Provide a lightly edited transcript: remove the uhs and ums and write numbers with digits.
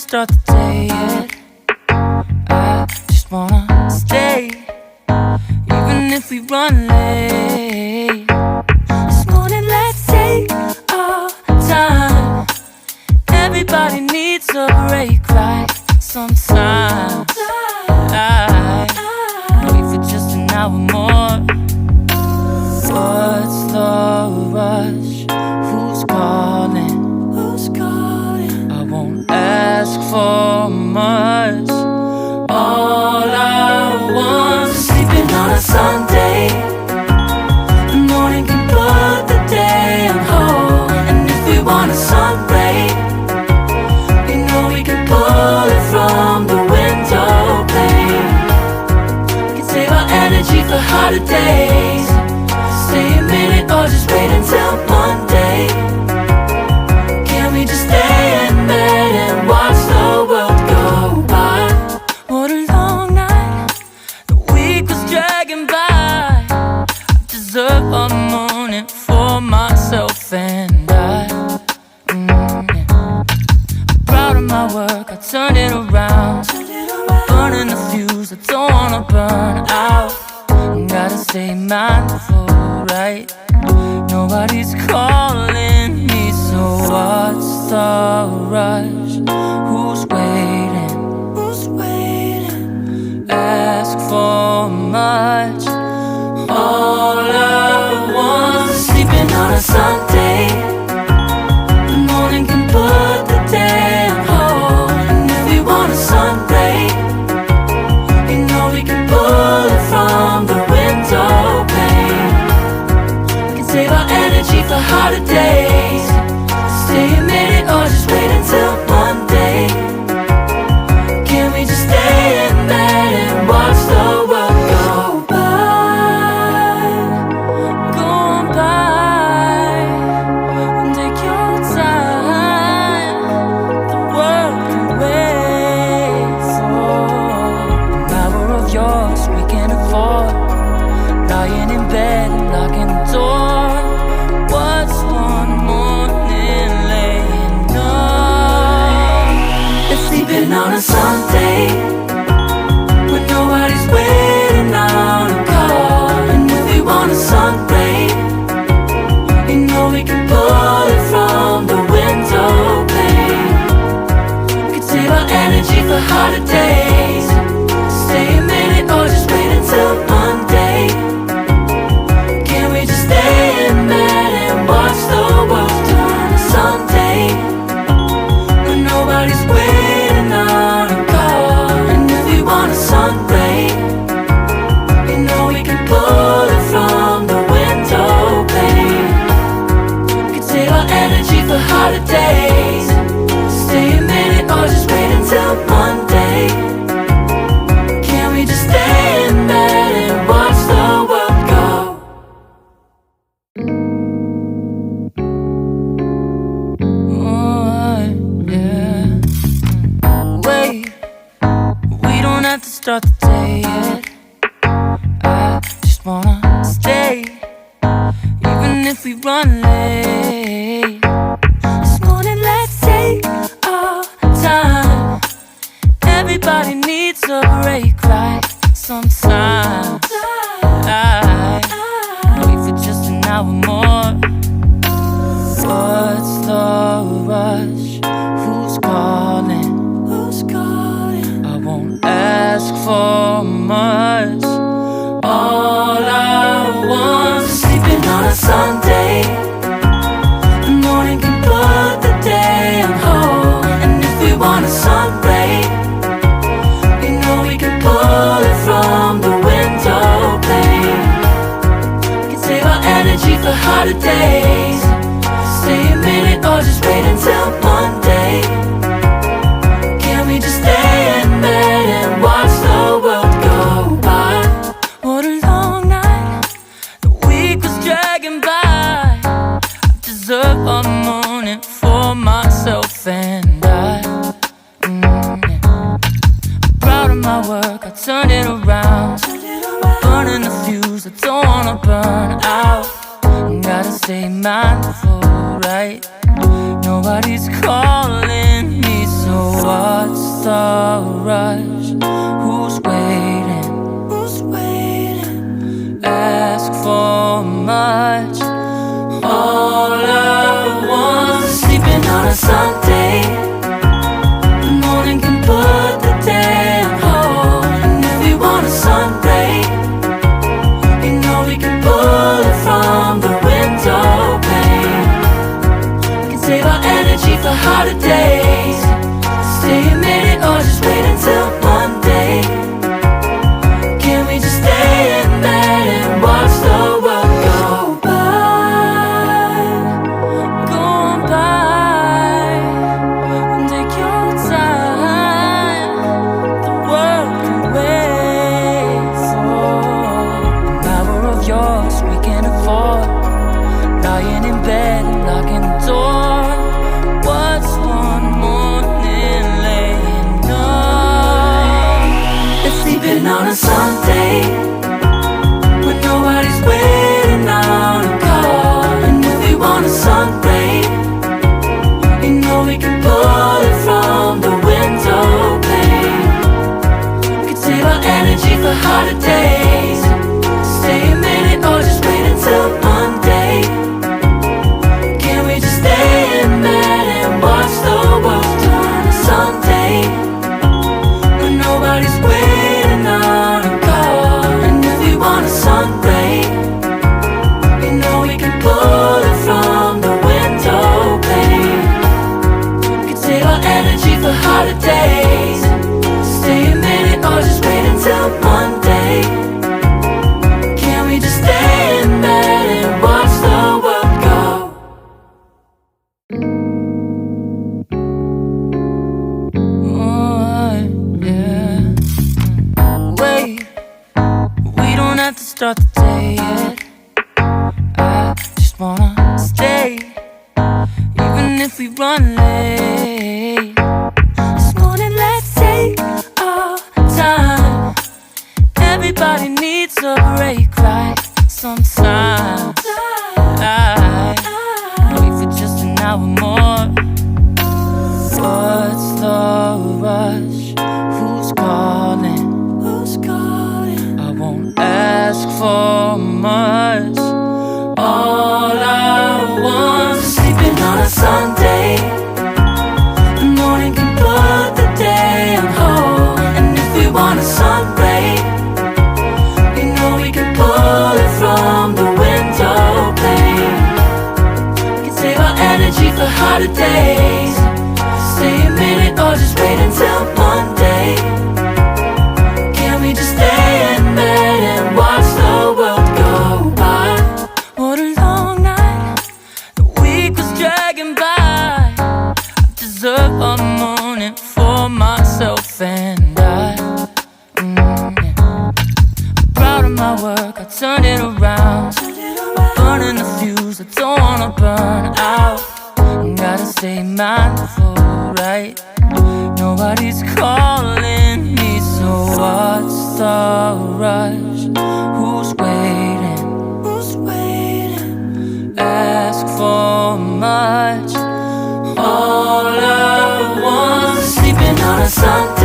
Start the day yet. I just wanna stay, even if we run late. This morning let's take our time. Everybody needs a break, right? Sometimes I wait for just an hour more. What's the rush? Who's calling? Who's calling? I won't ask for much. All I want is sleeping on a Sunday. The morning can put the day on hold. And if we want a sun ray, we know we can pull it from the window pane. We can save our energy for harder days. Stay a minute or just wait until Monday. Can we just stay in bed and watch the world go by? What a long night, the week was dragging by. I deserve a morning for myself and I. I'm proud of my work, I turned it around. Burning the fuse, I don't wanna burn out. Gotta stay mindful, right? Nobody's calling me, so what's the rush? Who's waiting? Who's waiting? Ask for much. All I want is sleeping on a Sunday. The morning can put the day on hold. And if we want a sun ray, you know we can pull it from the window pane. We can save our energy for harder days. Stay a minute or just wait until Monday. Can we just stay in bed and watch the world go by? Go on by and take your time. The world can wait for an hour of yours we can afford. Lying in bed and locking the door. What's one morning laying up? It's sleeping on a Sunday when nobody's waiting on a call. And if we want a sun ray, you know we can pull it from the window pane. We can save our energy for harder days. Stay a minute or just wait until Monday. Can we just stay in bed and watch the world turn to Sunday when nobody's waiting on a call? And if we want a sun ray, you know we can pull it from the window pane. We can save our energy for harder days. Stay a minute or just wait until Monday. Can we just stay in bed and watch the world go? Oh, yeah. Wait, we don't have to start the day yet. I just wanna stay, even if we run late. This morning let's take our time. Everybody needs a break, right? Sometimes I wait for just an hour more. What's the rush? Who's calling? Who's calling? I won't ask for much. All I want is sleeping on a Sunday. The morning can put the day on hold. And if we want a sun ray, you know we can myself and I'm proud of my work, I turned it around. I'm burning the fuse, I don't wanna burn out. Gotta stay mindful, right? Nobody's calling me, so what's the rush? Who's waiting? Who's waiting? Ask for much. All I want is sleeping on a Sunday. The morning can put the day on hold. And if we want a sun ray, you know we can pull it from the window pane. We can save our energy for harder days. Stay a minute or just wait until Monday. Can we just stay in bed and watch the world go by? Go on by and take your time. The world can wait for the power of yours we can afford. Lying in bed and locking the door. What's one morning laying up? It's sleeping on a Sunday when nobody's waiting on a call. And if we want a sun ray, you know we can pull it from the window pane. We can save our energy for harder days. Stay a minute or just wait until Monday. Can we just stay in bed and watch the world turn to Sunday when nobody's waiting on a call? And if we want a sun ray, you know we can pull it from the window pane. We can save our energy for harder days. Stay a minute or just wait until Monday. Can we just stay in bed and watch the world go? Yeah. Wait, we don't have to start the day yet. I just wanna stay, even if we run late. This morning, let's take our time. Everybody needs a break, right? Sometimes I wait for just an hour more. What's the rush? Who's calling? Who's calling? I won't ask for much. All I want is sleeping on a Sunday. The morning can put the day on hold. And if we want a sun ray, you know we can pull it from the window pane. We can save our energy for harder days. Stay a minute or just wait until Monday. Can we just stay in bed and watch the world go by? What a long night, the week was dragging by. I deserve a morning for myself and I'm proud of my work, I turned it around. I'm burning the fuse, I don't wanna burn out. Gotta stay mindful, right? Nobody's calling me, so what's the rush? Who's waiting? Who's waiting? Ask for much. All I want is sleeping on a Sunday.